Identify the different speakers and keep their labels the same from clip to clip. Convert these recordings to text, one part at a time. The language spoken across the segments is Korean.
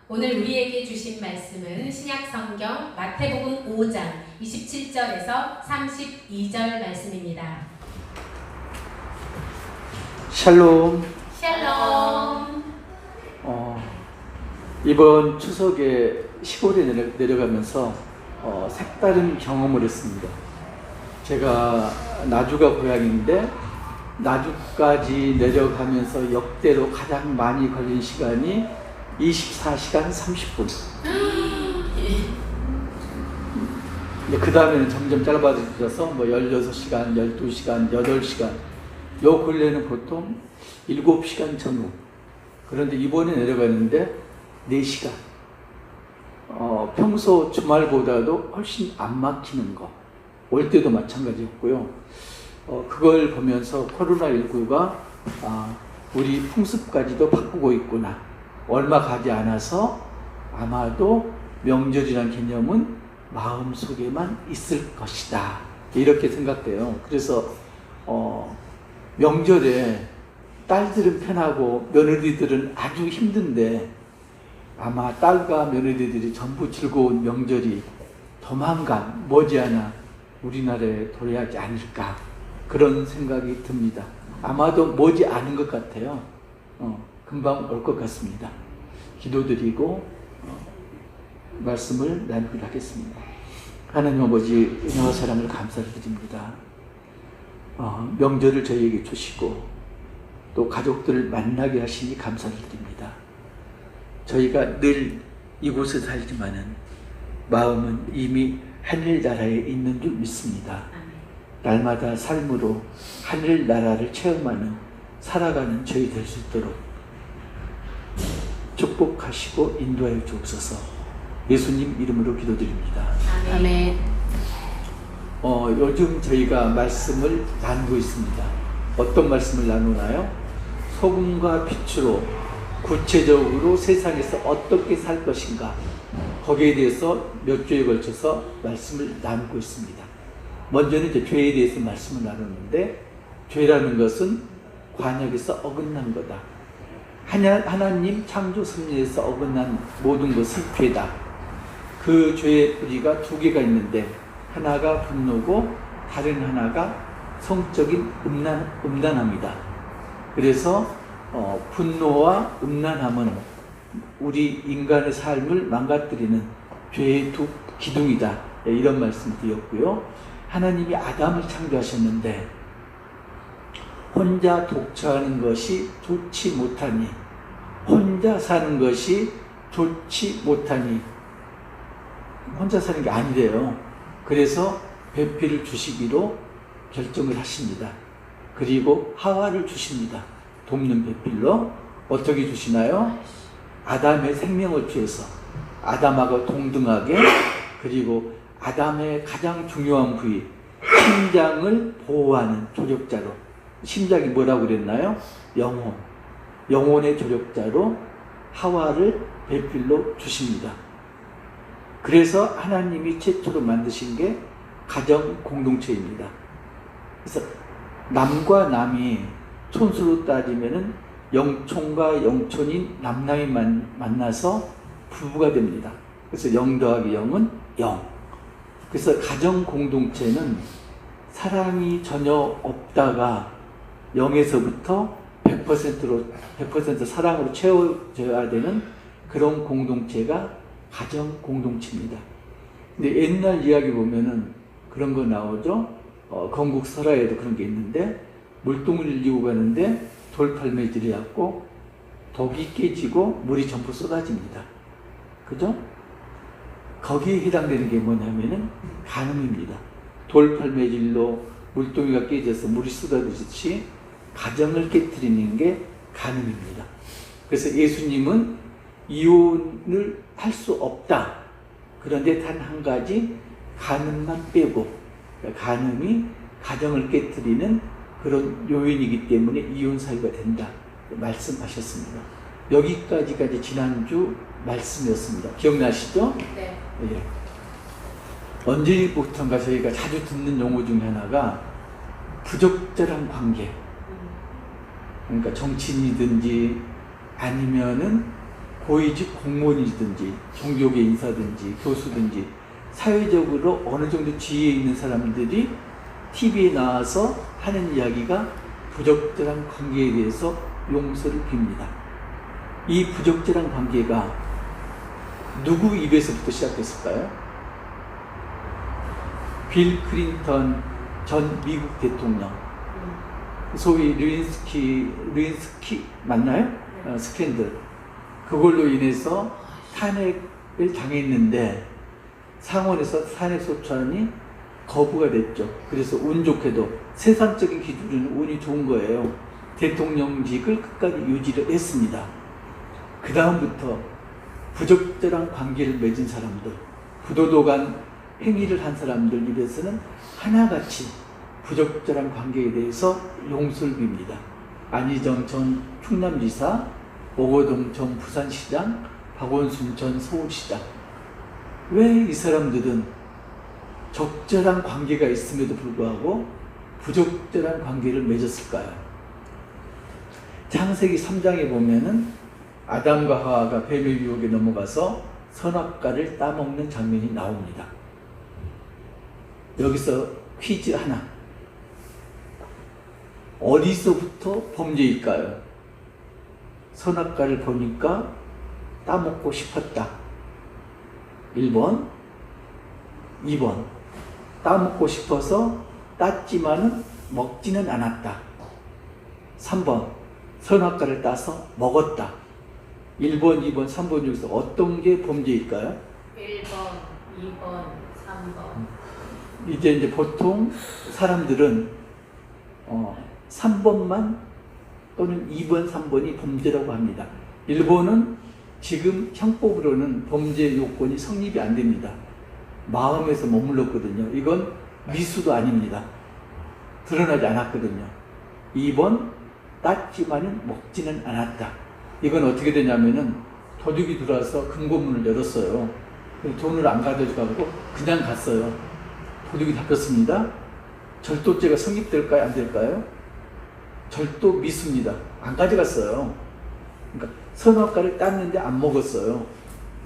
Speaker 1: 오늘 우리에게 주신 말씀은 신약성경 마태복음 5장 27절에서 32절 말씀입니다.
Speaker 2: 샬롬.
Speaker 1: 샬롬.
Speaker 2: 이번 추석에 시골에 내려가면서 색다른 경험을 했습니다. 제가 나주가 고향인데 나주까지 내려가면서 역대로 가장 많이 걸린 시간이 24시간 30분. 그 다음에는 점점 짧아져서 16시간, 12시간, 8시간. 요 근래는 보통 7시간 전후. 그런데 이번에 내려가는데 4시간. 평소 주말보다도 훨씬 안 막히는 거. 올 때도 마찬가지였고요. 그걸 보면서 코로나19가 우리 풍습까지도 바꾸고 있구나. 얼마 가지 않아서 아마도 명절이라는 개념은 마음속에만 있을 것이다. 이렇게 생각돼요. 그래서 명절에 딸들은 편하고 며느리들은 아주 힘든데 아마 딸과 며느리들이 전부 즐거운 명절이 조만간 머지않아 우리나라에 도래하지 않을까, 그런 생각이 듭니다. 아마도 머지않은 것 같아요. 금방 올 것 같습니다. 기도드리고 말씀을 나누기로 하겠습니다. 하나님 아버지, 은혜와 사랑을 감사드립니다. 명절을 저희에게 주시고 또 가족들을 만나게 하시니 감사를 드립니다. 저희가 늘 이곳에 살지만은 마음은 이미 하늘나라에 있는 줄 믿습니다. 날마다 삶으로 하늘나라를 체험하는, 살아가는 저희 될 수 있도록 축복하시고 인도하여 주옵소서. 예수님 이름으로 기도드립니다.
Speaker 1: 아멘.
Speaker 2: 요즘 저희가 말씀을 나누고 있습니다. 어떤 말씀을 나누나요? 소금과 빛으로 구체적으로 세상에서 어떻게 살 것인가, 거기에 대해서 몇 주에 걸쳐서 말씀을 나누고 있습니다. 먼저는 이제 죄에 대해서 말씀을 나누는데, 죄라는 것은 관역에서 어긋난 거다. 하나님 창조 섭리에서 어긋난 모든 것은 죄다. 그 죄의 뿌리가 두 개가 있는데, 하나가 분노고 다른 하나가 성적인 음란함이다. 그래서 분노와 음란함은 우리 인간의 삶을 망가뜨리는 죄의 두 기둥이다. 이런 말씀을 드렸고요. 하나님이 아담을 창조하셨는데 혼자 독처하는 것이 좋지 못하니, 혼자 사는 것이 좋지 못하니, 혼자 사는 게 아니래요. 그래서 배필을 주시기로 결정을 하십니다. 그리고 하와를 주십니다. 돕는 배필로. 어떻게 주시나요? 아담의 생명을 취해서 아담하고 동등하게, 그리고 아담의 가장 중요한 부위 심장을 보호하는 조력자로, 심장이 뭐라고 그랬나요? 영혼. 영혼의 조력자로 하와를 배필로 주십니다. 그래서 하나님이 최초로 만드신 게 가정 공동체입니다. 그래서 남과 남이 촌수로 따지면은 영촌과 영촌인 남남이 만나서 부부가 됩니다. 그래서 0 더하기 0은 0. 그래서 가정 공동체는 사랑이 전혀 없다가 0에서부터 100% 사랑으로 채워져야 되는 그런 공동체가 가정 공동체입니다. 근데 옛날 이야기 보면은 그런 거 나오죠. 건국 설화에도 그런 게 있는데, 물동을 일리고 가는데 돌팔매질이 왔고 독이 깨지고 물이 전부 쏟아집니다. 그죠? 거기에 해당되는 게 뭐냐면은 간음입니다. 돌팔매질로 물동이가 깨져서 물이 쏟아지듯이 가정을 깨뜨리는 게 간음입니다. 그래서 예수님은 이혼을 할 수 없다. 그런데 단 한 가지, 간음만 빼고, 간음이 가정을 깨뜨리는 그런 요인이기 때문에 이혼 사유가 된다 말씀하셨습니다. 여기까지가 지난주 말씀이었습니다. 기억나시죠?
Speaker 1: 네.
Speaker 2: 예. 언제부턴가 저희가 자주 듣는 용어 중에 하나가 부적절한 관계. 그러니까 정치인이든지 아니면은 고위직 공무원이든지 종교계 인사든지 교수든지 사회적으로 어느 정도 지위에 있는 사람들이 TV에 나와서 하는 이야기가 부적절한 관계에 대해서 용서를 빕니다. 이 부적절한 관계가 누구 입에서부터 시작했을까요? 빌 클린턴 전 미국 대통령, 소위 루인스키 맞나요? 스캔들. 그걸로 인해서 탄핵을 당했는데 상원에서 탄핵 소추안이 거부가 됐죠. 그래서 운 좋게도 세상적인 기준으로는 운이 좋은 거예요. 대통령직을 끝까지 유지를 했습니다. 그 다음부터 부적절한 관계를 맺은 사람들, 부도덕한 행위를 한 사람들 입에서는 하나같이 부적절한 관계에 대해서 용서를 빕니다. 안희정 전 충남지사, 오거동 전 부산시장, 박원순 전 서울시장. 왜 이 사람들은 적절한 관계가 있음에도 불구하고 부적절한 관계를 맺었을까요? 창세기 3장에 보면은 아담과 하와가 뱀의 유혹에 넘어가서 선악과를 따먹는 장면이 나옵니다. 여기서 퀴즈 하나. 어디서부터 범죄일까요? 선악과를 보니까 따먹고 싶었다. 1번. 2번. 따먹고 싶어서 땄지만은 먹지는 않았다. 3번. 선악과를 따서 먹었다. 1번, 2번, 3번 중에서 어떤 게 범죄일까요?
Speaker 1: 1번, 2번, 3번.
Speaker 2: 이제 보통 사람들은 3번만 또는 2번, 3번이 범죄라고 합니다. 일본은 지금 형법으로는 범죄 요건이 성립이 안 됩니다. 마음에서 머물렀거든요. 이건 미수도 아닙니다. 드러나지 않았거든요. 2번, 땄지만은 먹지는 않았다. 이건 어떻게 되냐면은 도둑이 들어와서 금고문을 열었어요. 돈을 안 가져가고 그냥 갔어요. 도둑이 잡혔습니다. 절도죄가 성립될까요? 안 될까요? 절도 미수입니다. 안 가져갔어요. 그러니까 선악과를 땄는데 안 먹었어요.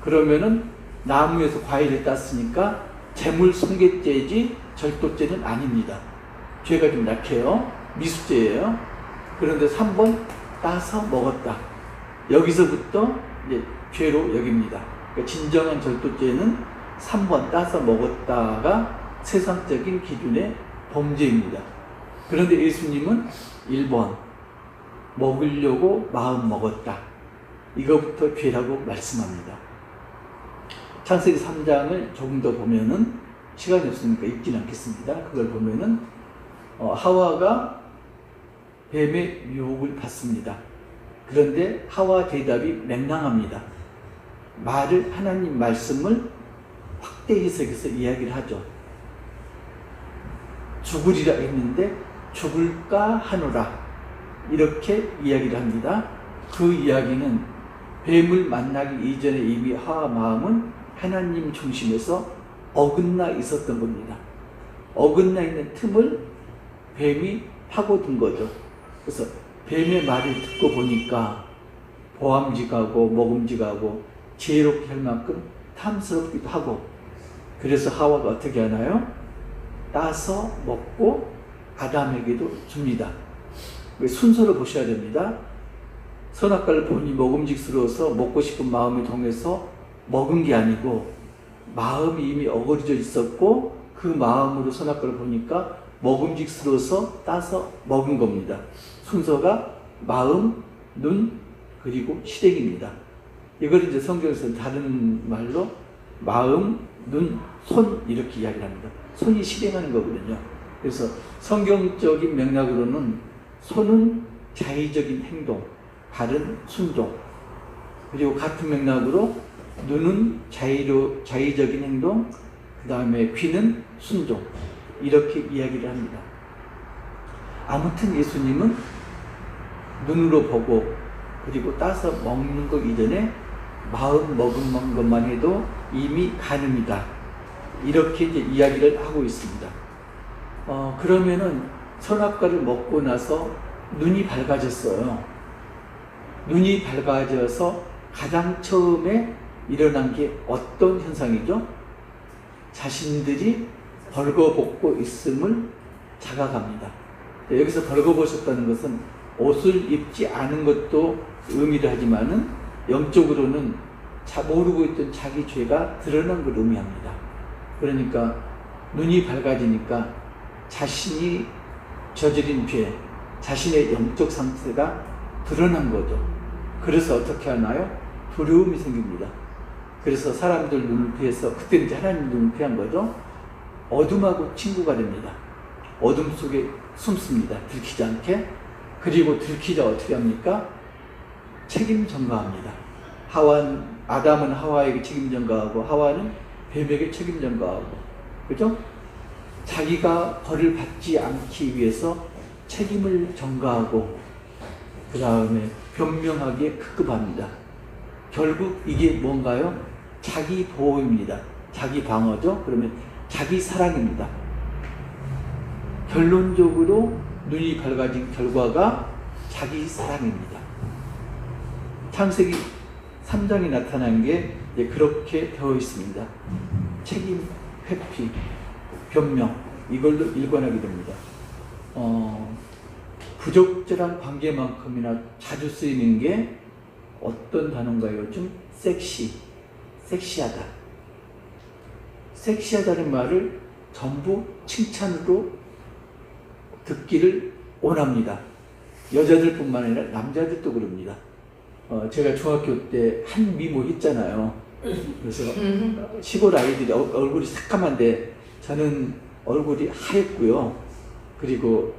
Speaker 2: 그러면은 나무에서 과일을 땄으니까 재물손괴죄지 절도죄는 아닙니다. 죄가 좀 약해요. 미수죄예요. 그런데 3번 따서 먹었다. 여기서부터 이제 죄로 여깁니다. 그러니까 진정한 절도죄는 3번 따서 먹었다가 세상적인 기준의 범죄입니다. 그런데 예수님은 1번 먹으려고 마음 먹었다. 이거부터 죄라고 말씀합니다. 창세기 3장을 조금 더 보면은 시간이 없으니까 읽지는 않겠습니다. 그걸 보면은 하와가 뱀의 유혹을 받습니다. 그런데 하와 대답이 맹랑합니다. 하나님 말씀을 확대 해석해서 이야기를 하죠. 죽으리라 했는데 죽을까 하노라 이렇게 이야기를 합니다. 그 이야기는 뱀을 만나기 이전에 이미 하와 마음은 하나님 중심에서 어긋나 있었던 겁니다. 어긋나 있는 틈을 뱀이 파고든 거죠. 그래서 뱀의 말을 듣고 보니까 보암직하고 먹음직하고 지혜롭게 할 만큼 탐스럽기도 하고, 그래서 하와가 어떻게 하나요? 따서 먹고 아담에게도 줍니다. 순서를 보셔야 됩니다. 선악과를 보니 먹음직스러워서 먹고 싶은 마음이 동해서 먹은 게 아니고 마음이 이미 어그러져 있었고 그 마음으로 선악과를 보니까 먹음직스러워서 따서 먹은 겁니다. 순서가 마음, 눈, 그리고 실행입니다. 이걸 이제 성경에서 다른 말로 마음, 눈, 손 이렇게 이야기를 합니다. 손이 실행하는 거거든요. 그래서 성경적인 맥락으로는 손은 자의적인 행동, 발은 순종, 그리고 같은 맥락으로 눈은 자의적인 행동, 그 다음에 귀는 순종, 이렇게 이야기를 합니다. 아무튼 예수님은 눈으로 보고 그리고 따서 먹는 것 이전에 마음 먹은 것만 해도 이미 가늠이다. 이렇게 이제 이야기를 하고 있습니다. 그러면은 선악과를 먹고 나서 눈이 밝아졌어요. 눈이 밝아져서 가장 처음에 일어난 게 어떤 현상이죠? 자신들이 벌거벗고 있음을 자각합니다. 여기서 벌거벗었다는 것은 옷을 입지 않은 것도 의미를 하지만은 영적으로는 모르고 있던 자기 죄가 드러난 걸 의미합니다. 그러니까 눈이 밝아지니까 자신이 저지른 죄, 자신의 영적 상태가 드러난 거죠. 그래서 어떻게 하나요? 두려움이 생깁니다. 그래서 사람들 눈을 피해서, 그때는 이제 하나님 눈을 피한 거죠. 어둠하고 친구가 됩니다. 어둠 속에 숨습니다. 들키지 않게. 그리고 들키자 어떻게 합니까? 책임 전가합니다. 아담은 하와에게 책임 전가하고 하와는 뱀에게 책임 전가하고, 그죠? 자기가 벌을 받지 않기 위해서 책임을 전가하고 그 다음에 변명하기에 급급합니다. 결국 이게 뭔가요? 자기 보호입니다. 자기 방어죠. 그러면 자기 사랑입니다. 결론적으로 눈이 밝아진 결과가 자기 사랑입니다. 창세기 3장에 나타난 게 이제 그렇게 되어 있습니다. 책임, 회피, 변명, 이걸로 일관하게 됩니다. 부적절한 관계만큼이나 자주 쓰이는 게 어떤 단어인가요? 좀 섹시하다. 섹시하다는 말을 전부 칭찬으로 듣기를 원합니다. 여자들뿐만 아니라 남자들도 그럽니다. 제가 중학교 때 한미모 했잖아요. 그래서 시골 아이들이 얼굴이 새까만데 저는 얼굴이 하얗고요. 그리고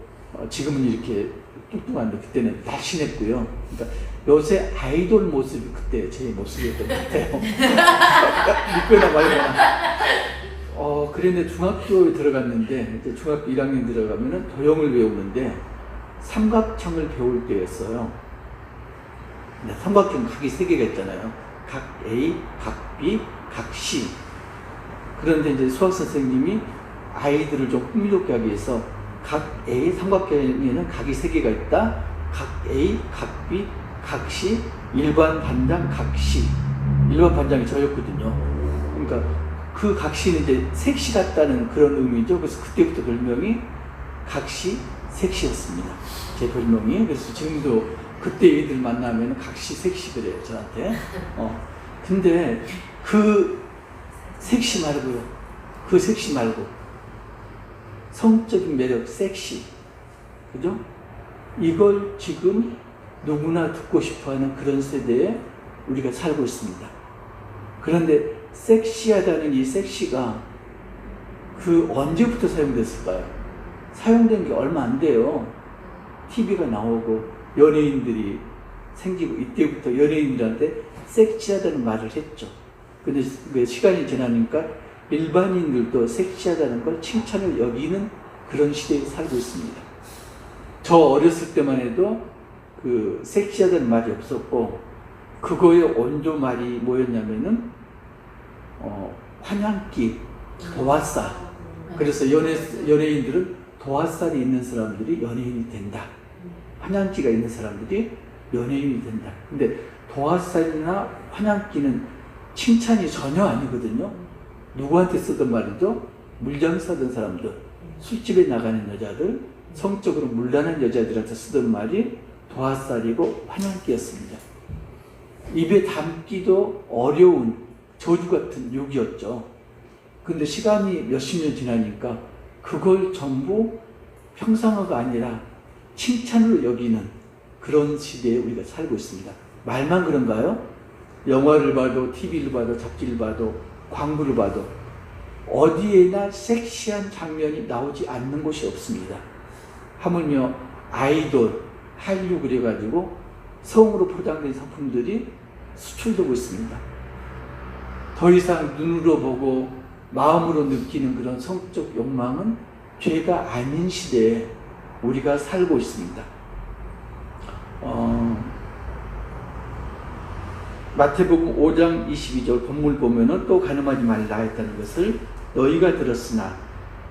Speaker 2: 지금은 이렇게 뚱뚱한데 그때는 날씬했고요. 그러니까 요새 아이돌 모습이 그때 제 모습이었던 것 같아요. 믿거나 말거나. 그런데 중학교에 들어갔는데, 이제 중학교 1학년 들어가면은 도형을 외우는데 삼각형을 배울 때였어요. 삼각형 각이 3개가 있잖아요. 각 A, 각 B, 각 C. 그런데 이제 수학 선생님이 아이들을 좀 흥미롭게 하기 위해서 각 A 삼각형에는 각이 3개가 있다. 각 A, 각 B, 각 C, 일반 반장 각 C. 일반 반장이 저였거든요. 그러니까 그 각 C는 이제 색시 같다는 그런 의미죠. 그래서 그때부터 별명이 각시, 색시였습니다. 제 별명이. 그래서 지금도 그때 애들 만나면 각시, 색시 그래요, 저한테. 근데 그 색시 말고요. 그 색시 말고 성적인 매력, 섹시. 그죠? 이걸 지금 누구나 듣고 싶어 하는 그런 세대에 우리가 살고 있습니다. 그런데 섹시하다는 이 섹시가 그 언제부터 사용됐을까요? 사용된 게 얼마 안 돼요. TV가 나오고 연예인들이 생기고 이때부터 연예인들한테 섹시하다는 말을 했죠. 근데 시간이 지나니까 일반인들도 섹시하다는 걸 칭찬을 여기는 그런 시대에 살고 있습니다. 저 어렸을 때만 해도 그 섹시하다는 말이 없었고, 그거의 원조 말이 뭐였냐면은 환향기, 도화살. 그래서 연예인들은 도화살이 있는 사람들이 연예인이 된다. 환향기가 있는 사람들이 연예인이 된다. 근데 도화살이나 환향기는 칭찬이 전혀 아니거든요. 누구한테 쓰던 말이죠? 물장사 하던 사람들, 술집에 나가는 여자들, 성적으로 문란한 여자들한테 쓰던 말이 도화살이고 환향기였습니다. 입에 담기도 어려운 저주 같은 욕이었죠. 근데 시간이 몇십 년 지나니까 그걸 전부 평상어가 아니라 칭찬으로 여기는 그런 시대에 우리가 살고 있습니다. 말만 그런가요? 영화를 봐도, TV를 봐도, 잡지를 봐도, 광고를 봐도 어디에나 섹시한 장면이 나오지 않는 곳이 없습니다. 하물며 아이돌, 한류 그래가지고 성으로 포장된 상품들이 수출되고 있습니다. 더 이상 눈으로 보고 마음으로 느끼는 그런 성적 욕망은 죄가 아닌 시대에 우리가 살고 있습니다. 마태복음 5장 22절 본문을 보면은 또 간음하지 말라 했다는 것을 너희가 들었으나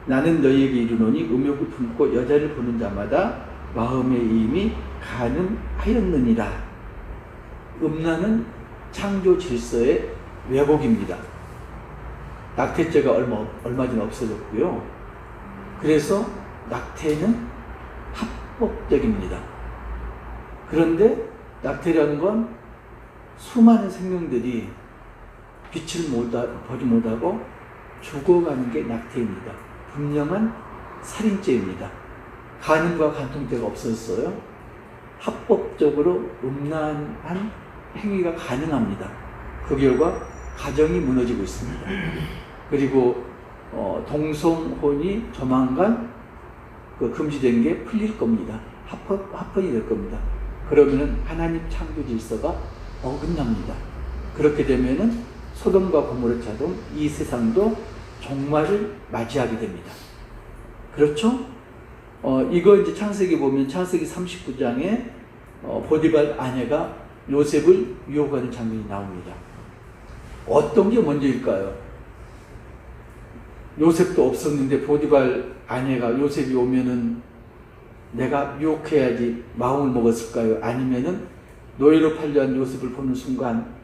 Speaker 2: 나는 너희에게 이르노니 음욕을 품고 여자를 보는 자마다 마음의 이임이 간음하였느니라. 음란은 창조 질서의 왜곡입니다. 낙태죄가 얼마 전에 없어졌고요. 그래서 낙태는 합법적입니다. 그런데 낙태라는 건 수많은 생명들이 빛을 보지 못하고 죽어가는 게 낙태입니다. 분명한 살인죄입니다. 간음과 간통죄가 없었어요. 합법적으로 음란한 행위가 가능합니다. 그 결과 가정이 무너지고 있습니다. 그리고 동성혼이 조만간 금지된 게 풀릴 겁니다. 합헌이 될 겁니다. 그러면은 하나님 창조 질서가 어긋납니다. 그렇게 되면은 소돔과 고모라처럼 이 세상도 종말을 맞이하게 됩니다. 그렇죠? 이거 이제 창세기 보면 창세기 39장에 보디발 아내가 요셉을 유혹하는 장면이 나옵니다. 어떤 게 먼저일까요? 요셉도 없었는데 보디발 아내가 요셉이 오면은 내가 유혹해야지 마음을 먹었을까요? 아니면은 노예로 팔려한 요셉을 보는 순간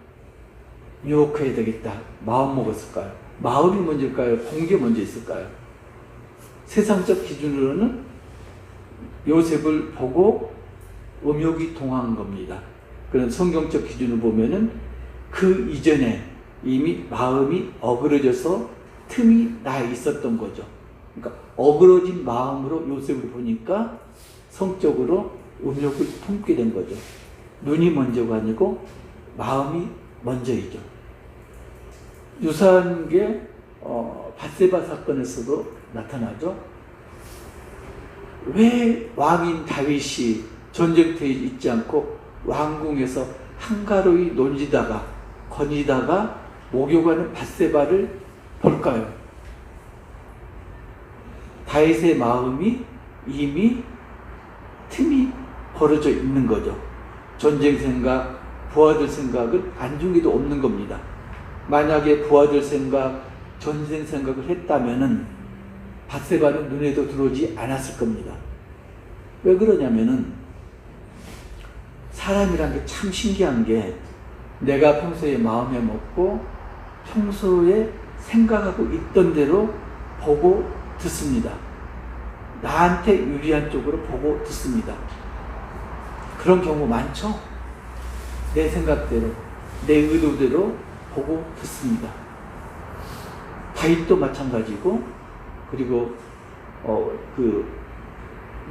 Speaker 2: 유혹해야 되겠다 마음 먹었을까요? 마음이 먼저일까요? 공개 먼저 있을까요? 세상적 기준으로는 요셉을 보고 음욕이 동한 겁니다. 그런 성경적 기준을 보면은 그 이전에 이미 마음이 어그러져서 틈이 나 있었던 거죠. 그러니까 어그러진 마음으로 요셉을 보니까 성적으로 음욕을 품게 된 거죠. 눈이 먼저가 아니고 마음이 먼저이죠. 유사한 게 밧세바 사건에서도 나타나죠. 왜 왕인 다윗이 전쟁터에 있지 않고 왕궁에서 한가로이 논지다가 거니다가 목욕하는 밧세바를 볼까요? 다윗의 마음이 이미 틈이 벌어져 있는 거죠. 전쟁 생각, 부하들 생각은 안중에도 없는 겁니다. 만약에 부하들 생각, 전쟁 생각을 했다면은 밧세바는 눈에도 들어오지 않았을 겁니다. 왜 그러냐면은 사람이란 게 참 신기한 게 내가 평소에 마음에 먹고 평소에 생각하고 있던 대로 보고 듣습니다. 나한테 유리한 쪽으로 보고 듣습니다. 그런 경우 많죠? 내 생각대로, 내 의도대로 보고 듣습니다. 다윗도 마찬가지고, 그리고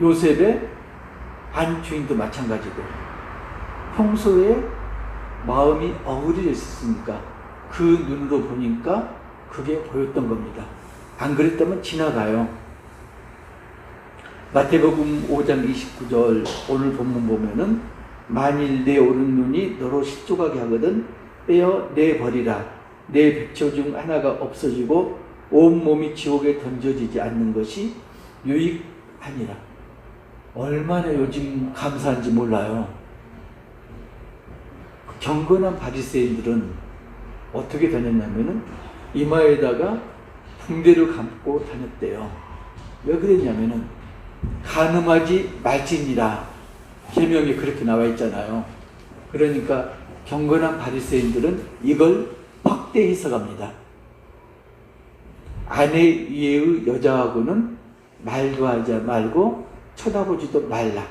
Speaker 2: 요셉의 안주인도 마찬가지고, 평소에 마음이 어그러져 있었으니까 그 눈으로 보니까 그게 보였던 겁니다. 안 그랬다면 지나가요. 마태복음 5장 29절 오늘 본문 보면은 만일 내 오른눈이 너로 실족하게 하거든 빼어 내버리라. 내 백초 중 하나가 없어지고 온몸이 지옥에 던져지지 않는 것이 유익하니라. 얼마나 요즘 감사한지 몰라요. 경건한 바리새인들은 어떻게 다녔냐면은 이마에다가 붕대를 감고 다녔대요. 왜 그랬냐면은 간음하지 말지니라 계명에 그렇게 나와 있잖아요. 그러니까 경건한 바리새인들은 이걸 확대 해석합니다. 아내 이외의 여자하고는 말도 하지 말고 쳐다보지도 말라.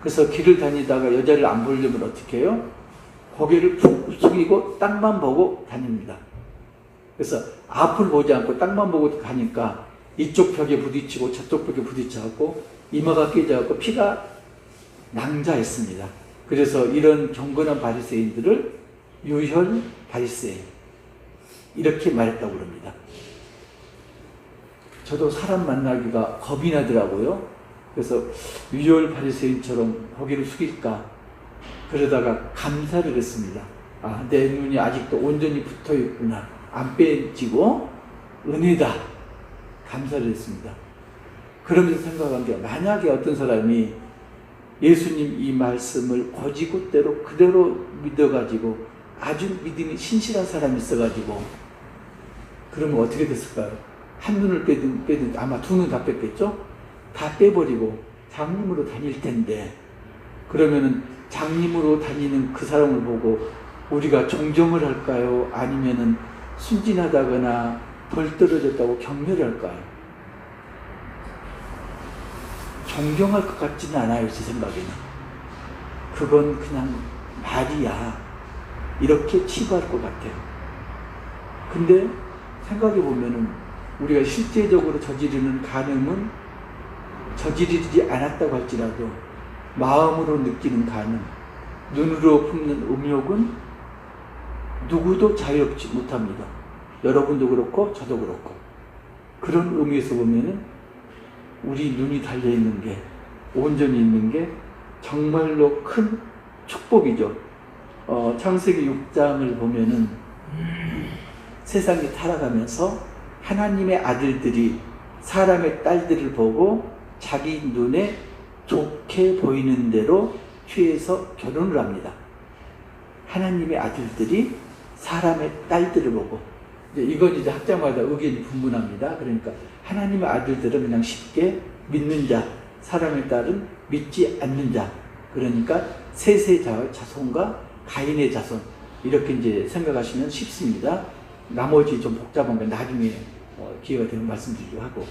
Speaker 2: 그래서 길을 다니다가 여자를 안 보려면 어떻게 해요? 고개를 푹 숙이고 땅만 보고 다닙니다. 그래서 앞을 보지 않고 땅만 보고 가니까 이쪽 벽에 부딪히고 저쪽 벽에 부딪혀갖고 이마가 깨져갖고 피가 낭자했습니다. 그래서 이런 경건한 바리새인들을 유혈 바리새인 이렇게 말했다고 그럽니다. 저도 사람 만나기가 겁이 나더라고요. 그래서 유혈 바리새인처럼 고개를 숙일까 그러다가 감사를 했습니다. 아, 내 눈이 아직도 온전히 붙어 있구나. 안 빼지고 은혜다. 감사를 했습니다. 그러면서 생각한 게 만약에 어떤 사람이 예수님 이 말씀을 거지굿대로 그대로 믿어가지고 아주 믿음이 신실한 사람이 있어가지고 그러면 어떻게 됐을까요? 한 눈을 빼든 아마 두 눈 다 뺐겠죠? 다 빼버리고 장님으로 다닐 텐데 그러면은 장님으로 다니는 그 사람을 보고 우리가 존경을 할까요? 아니면은 순진하다거나 덜 떨어졌다고 격려를 할까요? 존경할 것 같지는 않아요, 제 생각에는. 그건 그냥 말이야. 이렇게 치부할 것 같아요. 근데 생각해 보면은 우리가 실제적으로 저지르는 간음은 저지르지 않았다고 할지라도 마음으로 느끼는 간음, 눈으로 품는 음욕은 누구도 자유롭지 못합니다. 여러분도 그렇고 저도 그렇고. 그런 의미에서 보면은 우리 눈이 달려있는 게, 온전히 있는 게 정말로 큰 축복이죠. 창세기 6장을 보면은 세상이 타락하면서 하나님의 아들들이 사람의 딸들을 보고 자기 눈에 좋게 보이는 대로 취해서 결혼을 합니다. 하나님의 아들들이 사람의 딸들을 보고, 이건 이제 학자마다 의견이 분분합니다. 그러니까 하나님의 아들들은 그냥 쉽게 믿는 자, 사람의 딸은 믿지 않는 자. 그러니까 셋의 자손과 가인의 자손, 이렇게 이제 생각하시면 쉽습니다. 나머지 좀 복잡한 건 나중에 기회가 되면 말씀드리기로 하고,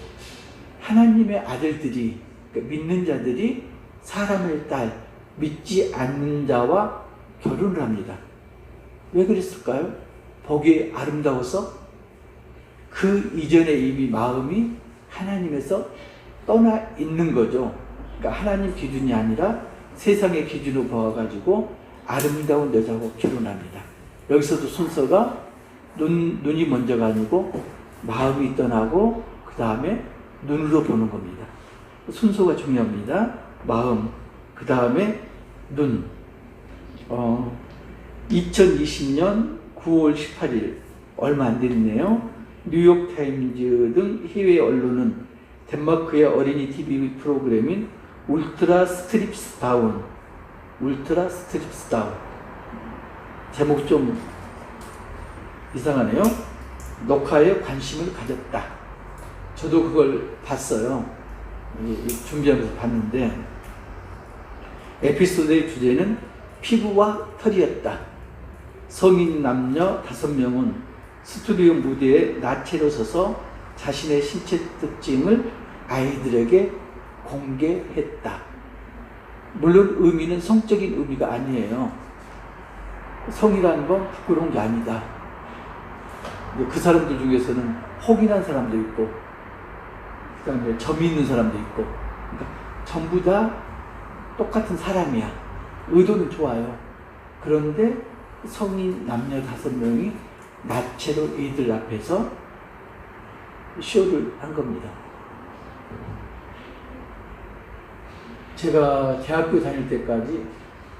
Speaker 2: 하나님의 아들들이, 그러니까 믿는 자들이 사람의 딸, 믿지 않는 자와 결혼을 합니다. 왜 그랬을까요? 보기에 아름다워서? 그 이전에 이미 마음이 하나님에서 떠나 있는 거죠. 그러니까 하나님 기준이 아니라 세상의 기준으로 봐가지고 아름다운 여자하고 결혼합니다. 여기서도 순서가 눈이 먼저가 아니고 마음이 떠나고 그 다음에 눈으로 보는 겁니다. 순서가 중요합니다. 마음, 그 다음에 눈. 2020년 9월 18일, 얼마 안 됐네요. 뉴욕타임즈 등 해외 언론은 덴마크의 어린이 TV 프로그램인 울트라 스트립스 다운, 제목 좀 이상하네요. 녹화에 관심을 가졌다. 저도 그걸 봤어요. 준비하면서 봤는데, 에피소드의 주제는 피부와 털이었다. 성인 남녀 5명은 스튜디오 무대에 나체로 서서 자신의 신체 특징을 아이들에게 공개했다. 물론 의미는 성적인 의미가 아니에요. 성이라는 건 부끄러운 게 아니다. 그 사람들 중에서는 혹인한 사람도 있고, 그다음에 점이 있는 사람도 있고, 그러니까 전부 다 똑같은 사람이야. 의도는 좋아요. 그런데 성인 남녀 5명이 나체로 이들 앞에서 쇼를 한 겁니다. 제가 대학교 다닐 때까지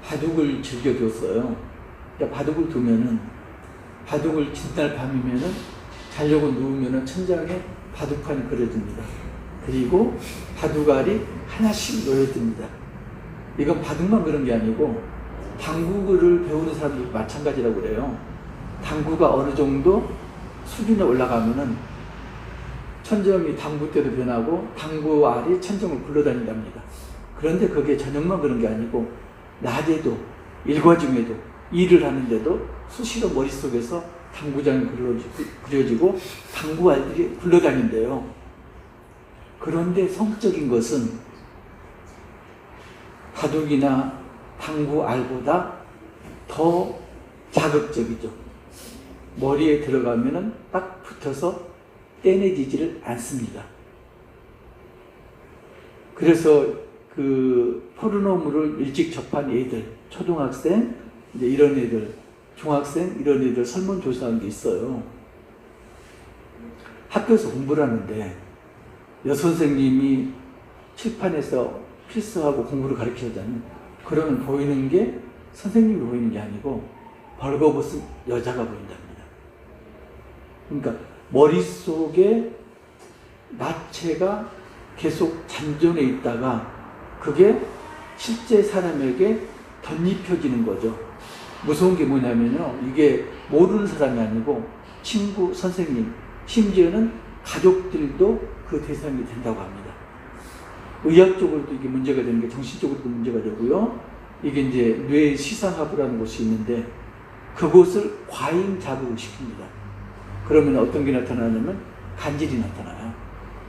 Speaker 2: 바둑을 즐겨줬어요. 그러니까 바둑을 두면은, 바둑을 진날 밤이면은 자려고 누우면은 천장에 바둑판이 그려집니다. 그리고 바둑알이 하나씩 놓여집니다. 이건 바둑만 그런 게 아니고 당구를 배우는 사람도 마찬가지라고 그래요. 당구가 어느 정도 수준에 올라가면은 천정이 당구 때도 변하고 당구알이 천정을 굴러다닌답니다. 그런데 그게 저녁만 그런 게 아니고 낮에도, 일과 중에도, 일을 하는데도 수시로 머릿속에서 당구장이 그려지고 당구알들이 굴러다닌대요. 그런데 성적인 것은 바둑이나 당구알보다 더 자극적이죠. 머리에 들어가면은 딱 붙어서 떼내지지를 않습니다. 그래서 그 포르노물을 일찍 접한 애들, 초등학생, 이제 이런 애들, 중학생, 이런 애들 설문조사한 게 있어요. 학교에서 공부를 하는데 여선생님이 칠판에서 필수하고 공부를 가르치자면, 그러면 보이는 게 선생님이 보이는 게 아니고 벌거벗은 여자가 보인답니다. 그러니까 머릿속에 나체가 계속 잔존해 있다가 그게 실제 사람에게 덧입혀지는 거죠. 무서운 게 뭐냐면요, 이게 모르는 사람이 아니고 친구, 선생님, 심지어는 가족들도 그 대상이 된다고 합니다. 의학적으로도 이게 문제가 되는 게 정신적으로도 문제가 되고요. 이게 이제 뇌 시상학이라는 곳이 있는데 그곳을 과잉 자극시킵니다. 그러면 어떤 게 나타나냐면 간질이 나타나요.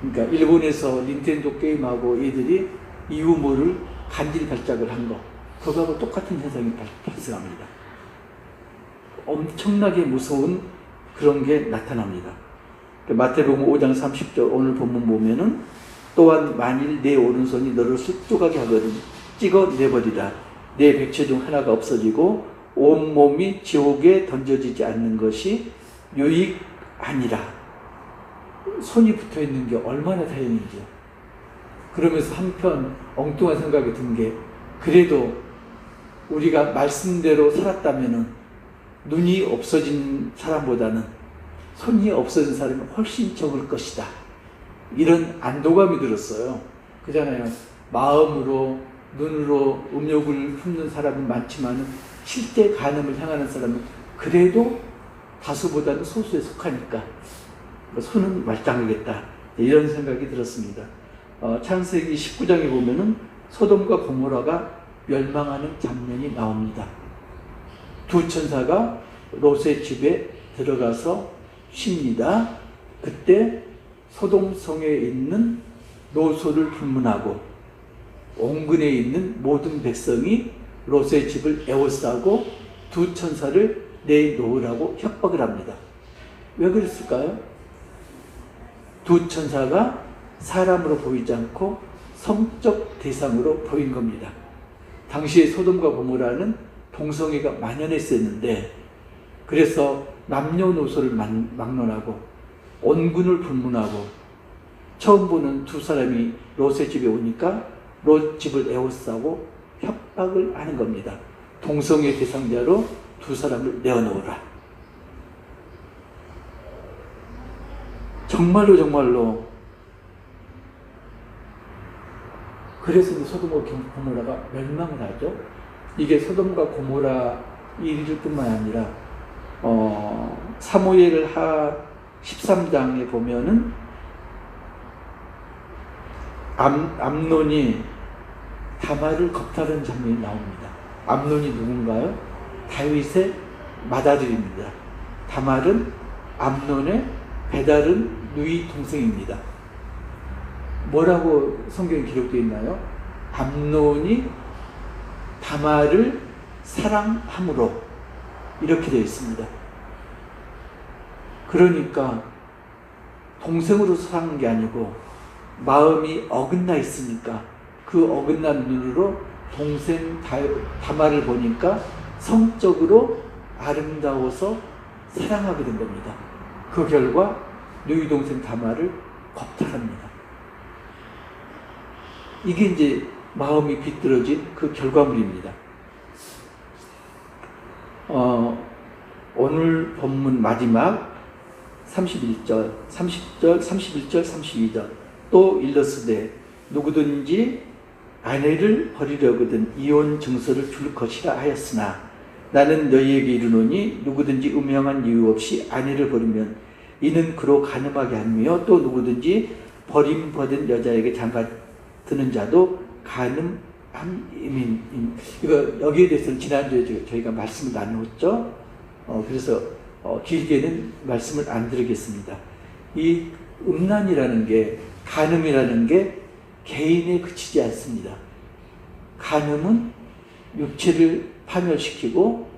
Speaker 2: 그러니까 일본에서 닌텐도 게임하고 애들이 이유모를 간질 발작을 한 거, 그거하고 똑같은 현상이 발생합니다. 엄청나게 무서운 그런 게 나타납니다. 마태복음 5장 30절 오늘 본문 보면은 또한 만일 내 오른손이 너를 숫조각이 하거든 찍어 내버리라. 내 백체 중 하나가 없어지고 온몸이 지옥에 던져지지 않는 것이 유익하니라. 손이 붙어있는 게 얼마나 다행인지요. 그러면서 한편 엉뚱한 생각이 든 게, 그래도 우리가 말씀대로 살았다면은 눈이 없어진 사람보다는 손이 없어진 사람이 훨씬 적을 것이다. 이런 안도감이 들었어요. 그잖아요. 마음으로, 눈으로 음욕을 품는 사람은 많지만 실제 간음을 향하는 사람은 그래도 다수보다는 소수에 속하니까 손은 말짱하겠다. 이런 생각이 들었습니다. 창세기 19장에 보면은 소돔과 고모라가 멸망하는 장면이 나옵니다. 두 천사가 롯의 집에 들어가서 쉽니다. 그때 소돔 성에 있는 노소를 불문하고 온근에 있는 모든 백성이 롯의 집을 에워싸고 두 천사를 내놓으라고 협박을 합니다. 왜 그랬을까요? 두 천사가 사람으로 보이지 않고 성적 대상으로 보인 겁니다. 당시에 소돔과 고모라는 동성애가 만연했었는데, 그래서 남녀노소를 막론하고 온군을 불문하고 처음 보는 두 사람이 롯의 집에 오니까 롯 집을 에워싸고 협박을 하는 겁니다. 동성애 대상자로 두 사람을 내어놓으라. 정말로 그래서 소돔과 고모라가 멸망을 하죠. 이게 소돔과 고모라 일일 뿐만 아니라 사무엘하 13장에 보면은 암논이 다말을 겁탈하는 장면이 나옵니다. 암논이 누군가요? 다윗의 맏아들입니다. 다말은 암논의 배다른 누이 동생입니다. 뭐라고 성경에 기록되어 있나요? 암논이 다말을 사랑함으로, 이렇게 되어 있습니다. 그러니까 동생으로 사랑한 게 아니고 마음이 어긋나 있으니까 그 어긋난 눈으로 동생 다말을 보니까 성적으로 아름다워서 사랑하게 된 겁니다. 그 결과 누이 동생 다말을 겁탈합니다. 이게 이제 마음이 비뚤어진 그 결과물입니다. 오늘 본문 마지막 31절, 30절, 31절, 32절 또 일러스되 누구든지 아내를 버리려거든 이혼 증서를 줄 것이라 하였으나 나는 너희에게 이르노니 누구든지 음행한 이유 없이 아내를 버리면 이는 그로 간음하게 하며 또 누구든지 버림받은 여자에게 장가드는 자도 간음함이니. 이거 여기에 대해서는 지난주에 저희가 말씀을 나누었죠. 그래서 길게는 말씀을 안 드리겠습니다. 이 음란이라는 게, 간음이라는 게 개인에 그치지 않습니다. 간음은 육체를 파멸시키고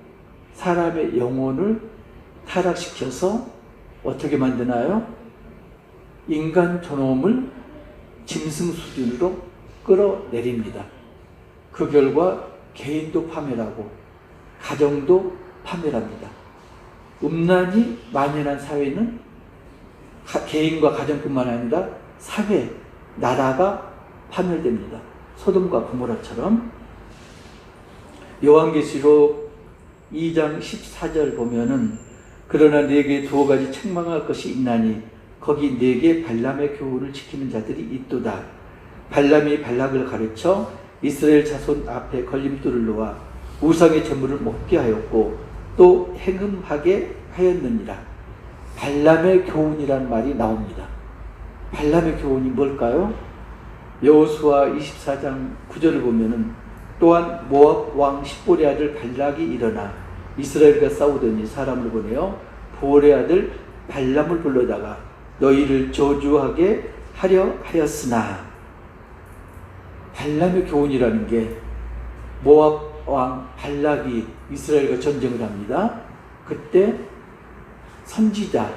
Speaker 2: 사람의 영혼을 타락시켜서 어떻게 만드나요? 인간 존엄을 짐승 수준으로 끌어내립니다. 그 결과 개인도 파멸하고 가정도 파멸합니다. 음란이 만연한 사회는 개인과 가정뿐만 아니라 사회, 나라가 파멸됩니다. 소돔과 고모라처럼. 요한계시록 2장 14절 보면은 그러나 네게 두어 가지 책망할 것이 있나니 거기 네게 발람의 교훈을 지키는 자들이 있도다. 발람이 발락을 가르쳐 이스라엘 자손 앞에 걸림돌을 놓아 우상의 제물을 먹게 하였고 또 행음하게 하였느니라. 발람의 교훈이란 말이 나옵니다. 발람의 교훈이 뭘까요? 여호수아 24장 9절을 보면은 또한 모압 왕 십보리 아들 발락이 일어나 이스라엘과 싸우더니 사람을 보내어 보올의 아들 발람을 불러다가 너희를 저주하게 하려 하였으나, 발람의 교훈이라는 게 모압 왕 발락이 이스라엘과 전쟁을 합니다. 그때 선지자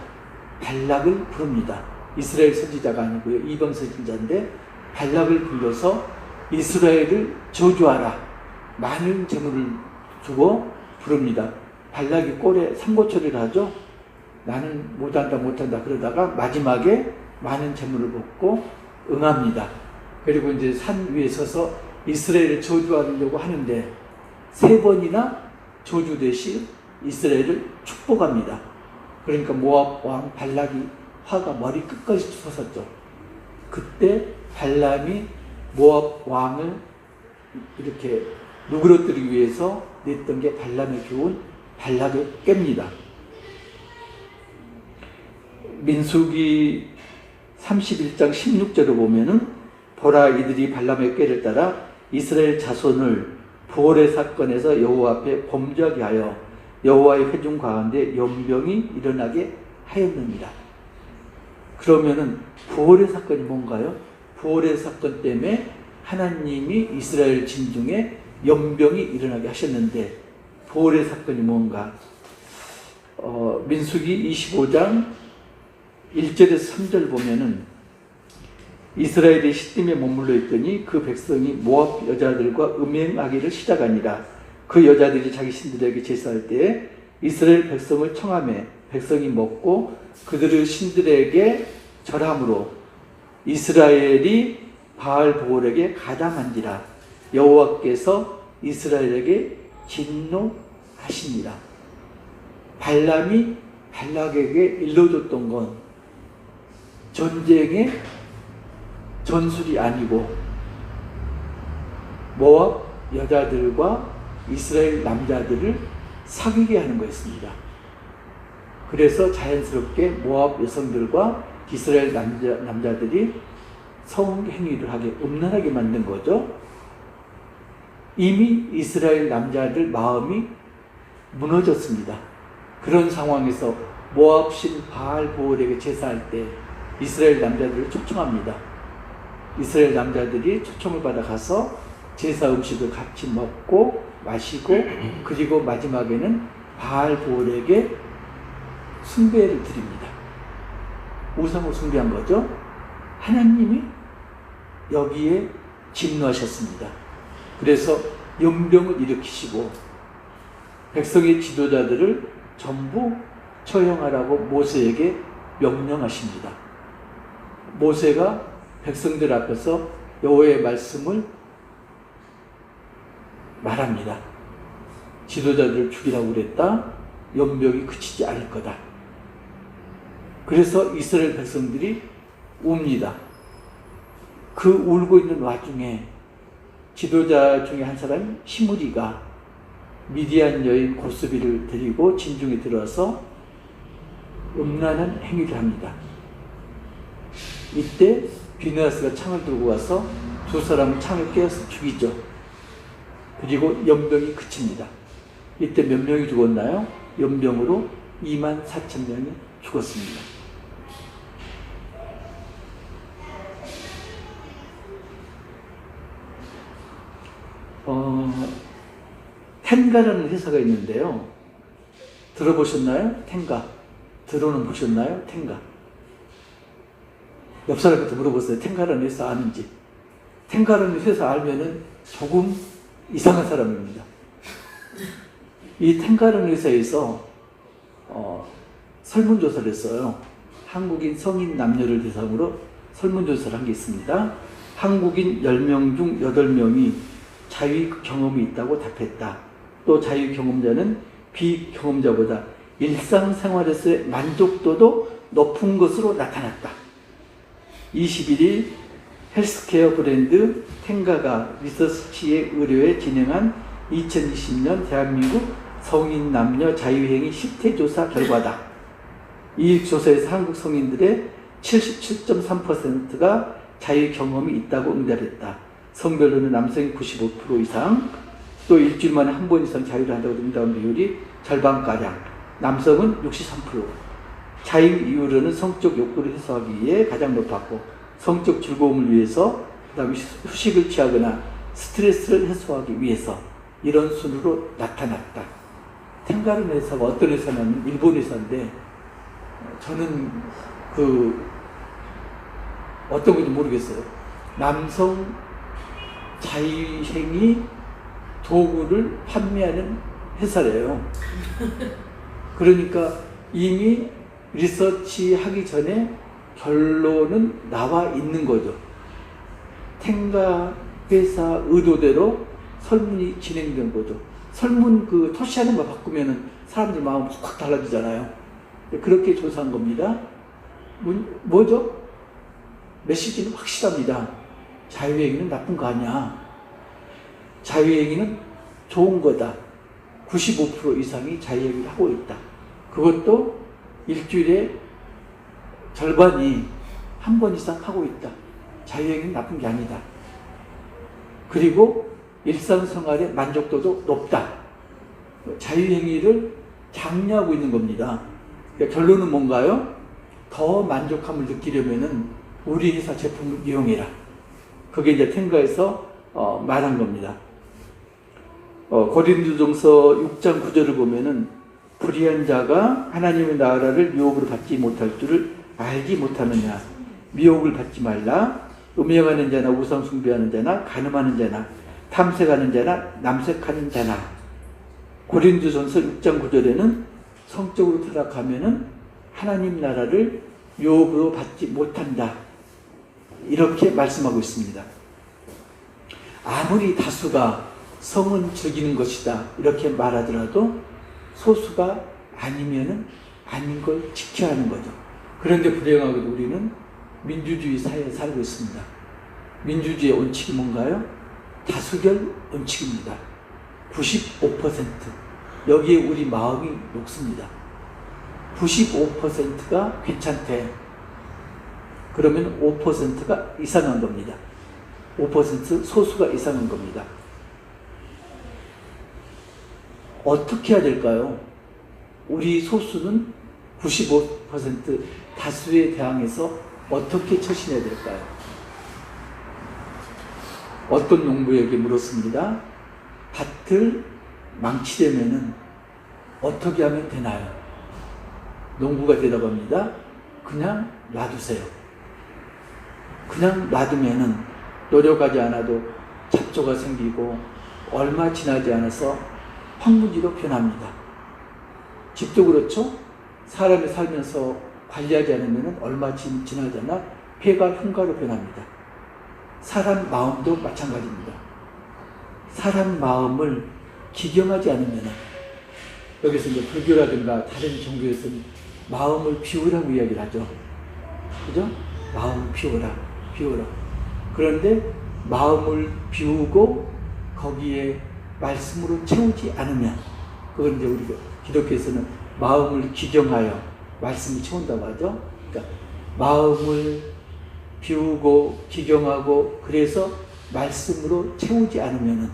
Speaker 2: 발락을 부릅니다. 이스라엘 선지자가 아니고요, 이방 선지자인데 발락을 불러서 이스라엘을 저주하라, 많은 재물을 주고 부릅니다. 발락이 꼴에 삼고초리를 하죠. 나는 못한다 그러다가 마지막에 많은 재물을 받고 응합니다. 그리고 이제 산 위에 서서 이스라엘을 저주하려고 하는데 3번이나 저주 대신 이스라엘을 축복합니다. 그러니까 모압 왕 발락이 화가 머리 끝까지 솟았죠. 그때 발람이 모압 왕을 이렇게 누그러뜨리기 위해서 냈던 게 발람의 교훈, 발락을 깹니다. 민수기 31장 16절을 보면은 보라, 이들이 발람의 꾀를 따라 이스라엘 자손을 부올의 사건에서 여호와 앞에 범죄하게 하여 여호와의 회중 가운데 연병이 일어나게 하였느니라. 그러면은 부올의 사건이 뭔가요? 부올의 사건 때문에 하나님이 이스라엘 진중에 연병이 일어나게 하셨는데, 부올의 사건이 뭔가? 민수기 25장 1절에서 3절 보면은 이스라엘이 시딤에 머물러 있더니 그 백성이 모압 여자들과 음행하기를 시작하니라. 그 여자들이 자기 신들에게 제사할 때에 이스라엘 백성을 청하매 백성이 먹고 그들의 신들에게 절함으로 이스라엘이 바알 보올에게 가담한지라. 여호와께서 이스라엘에게 진노하시니라. 발람이 발락에게 일러줬던 건 전쟁의 전술이 아니고 모압 여자들과 이스라엘 남자들을 사귀게 하는 거였습니다. 그래서 자연스럽게 모압 여성들과 이스라엘 남자들이 성행위를 하게 음란하게 만든 거죠. 이미 이스라엘 남자들 마음이 무너졌습니다. 그런 상황에서 모압 신 바알 보올에게 제사할 때 이스라엘 남자들을 초청합니다. 이스라엘 남자들이 초청을 받아 가서 제사 음식을 같이 먹고 마시고, 그리고 마지막에는 바알 보올에게 숭배를 드립니다. 우상을 숭배한 거죠. 하나님이 여기에 진노하셨습니다. 그래서 연병을 일으키시고 백성의 지도자들을 전부 처형하라고 모세에게 명령하십니다. 모세가 백성들 앞에서 여호와의 말씀을 말합니다. 지도자들을 죽이라고 그랬다. 연병이 그치지 않을 거다. 그래서 이스라엘 백성들이 웁니다. 그 울고 있는 와중에 지도자 중에 한 사람 시므리가 미디안 여인 고스비를 데리고 진중에 들어와서 음란한 행위를 합니다. 이때 비느하스가 창을 들고 와서 두 사람은 창을 깨어서 죽이죠. 그리고 연병이 그칩니다. 이때 몇 명이 죽었나요? 연병으로 24,000명이 죽었습니다. 텐가라는 회사가 있는데요. 들어보셨나요? 텐가. 들어는 보셨나요? 텐가. 옆 사람한테 물어보세요. 텐가라는 회사 아는지. 텐가라는 회사 알면은 조금 이상한 사람입니다. 이 텐가라는 회사에서 설문조사를 했어요. 한국인 성인 남녀를 대상으로 설문조사를 한 게 있습니다. 한국인 10명 중 8명이 자유 경험이 있다고 답했다. 또 자유 경험자는 비경험자보다 일상생활에서의 만족도도 높은 것으로 나타났다. 21일 헬스케어 브랜드 텐가가 리서치의 의뢰에 진행한 2020년 대한민국 성인 남녀 자유행위 실태조사 결과다. 이 조사에서 한국 성인들의 77.3%가 자유 경험이 있다고 응답했다. 성별로는 남성이 95% 이상, 또 일주일 만에 한 번 이상 자위를 한다고 응답 비율이 절반가량, 남성은 63%. 자위 이후로는 성적 욕구를 해소하기 위해 가장 높았고, 성적 즐거움을 위해서, 그 다음에 휴식을 취하거나 스트레스를 해소하기 위해서 이런 순으로 나타났다. 텐가른 회사가 어떤 회사냐면 일본 회사인데, 저는 어떤 건지 모르겠어요. 남성 자위행위 도구를 판매하는 회사래요. 그러니까 이미 리서치 하기 전에 결론은 나와 있는 거죠. 텐가 회사 의도대로 설문이 진행된 거죠. 설문 토시하는 거 바꾸면은 사람들 마음 확 달라지잖아요. 그렇게 조사한 겁니다. 뭐죠? 메시지는 확실합니다. 자유행위는 나쁜 거 아니야. 자유행위는 좋은 거다. 95% 이상이 자유행위를 하고 있다. 그것도 일주일에 절반이 한 번 이상 하고 있다. 자유행위는 나쁜 게 아니다. 그리고 일상생활의 만족도도 높다. 자유행위를 장려하고 있는 겁니다. 그러니까 결론은 뭔가요? 더 만족함을 느끼려면은 우리 회사 제품을 이용해라. 그게 이제 텐가에서 말한 겁니다. 고린도전서 6장 9절을 보면은 불의한 자가 하나님의 나라를 유혹으로 받지 못할 줄을 알지 못하느냐. 미혹을 받지 말라. 음행하는 자나 우상 숭배하는 자나 간음하는 자나 탐색하는 자나 남색하는 자나. 고린도전서 6장 9절에는 성적으로 타락하면은 하나님 나라를 유혹으로 받지 못한다. 이렇게 말씀하고 있습니다. 아무리 다수가 성은 즐기는 것이다 이렇게 말하더라도 소수가 아니면은 아닌 걸 지켜야 하는 거죠. 그런데 불행하게도 우리는 민주주의 사회에 살고 있습니다. 민주주의의 원칙이 뭔가요? 다수결 원칙입니다. 95%. 여기에 우리 마음이 녹습니다. 95%가 괜찮대. 그러면 5%가 이상한 겁니다. 5% 소수가 이상한 겁니다. 어떻게 해야 될까요? 우리 소수는 95% 다수에 대항해서 어떻게 처신해야 될까요? 어떤 농부에게 물었습니다. 밭을 망치려면은 어떻게 하면 되나요? 농부가 대답합니다. 그냥 놔두세요. 그냥 놔두면은 노력하지 않아도 잡초가 생기고 얼마 지나지 않아서 황무지로 변합니다. 집도 그렇죠? 사람이 살면서 관리하지 않으면 얼마 지나지 않아 폐가 흉가로 변합니다. 사람 마음도 마찬가지입니다. 사람 마음을 기경하지 않으면, 여기서 이제 불교라든가 다른 종교에서는 마음을 비우라고 이야기를 하죠. 그죠? 마음을 비우라. 그런데 마음을 비우고 거기에 말씀으로 채우지 않으면, 그건 이제 우리가 기독교에서는 마음을 기경하여 말씀을 채운다고 하죠. 그러니까 마음을 비우고 기경하고 그래서 말씀으로 채우지 않으면은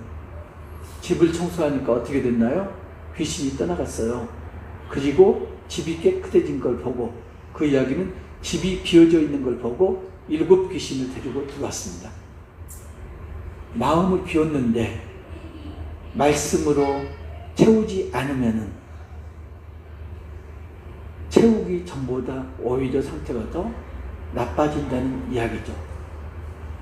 Speaker 2: 집을 청소하니까 어떻게 됐나요? 귀신이 떠나갔어요. 그리고 집이 깨끗해진 걸 보고, 그 이야기는 집이 비어져 있는 걸 보고 7 귀신을 데리고 들어왔습니다. 마음을 비웠는데 말씀으로 채우지 않으면은 채우기 전보다 오히려 상태가 더 나빠진다는 이야기죠.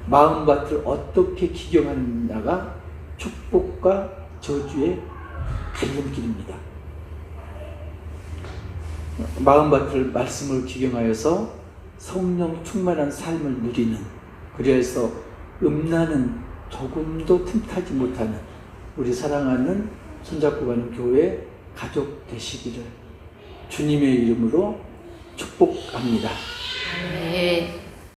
Speaker 2: 마음밭을 어떻게 기경하느냐가 축복과 저주의 갈림길입니다. 마음밭을 말씀을 기경하여서 성령 충만한 삶을 누리는, 그래서 음란은 조금도 틈타지 못하는 우리 사랑하는 손잡고 가는 교회 가족 되시기를 주님의 이름으로 축복합니다.
Speaker 1: 네.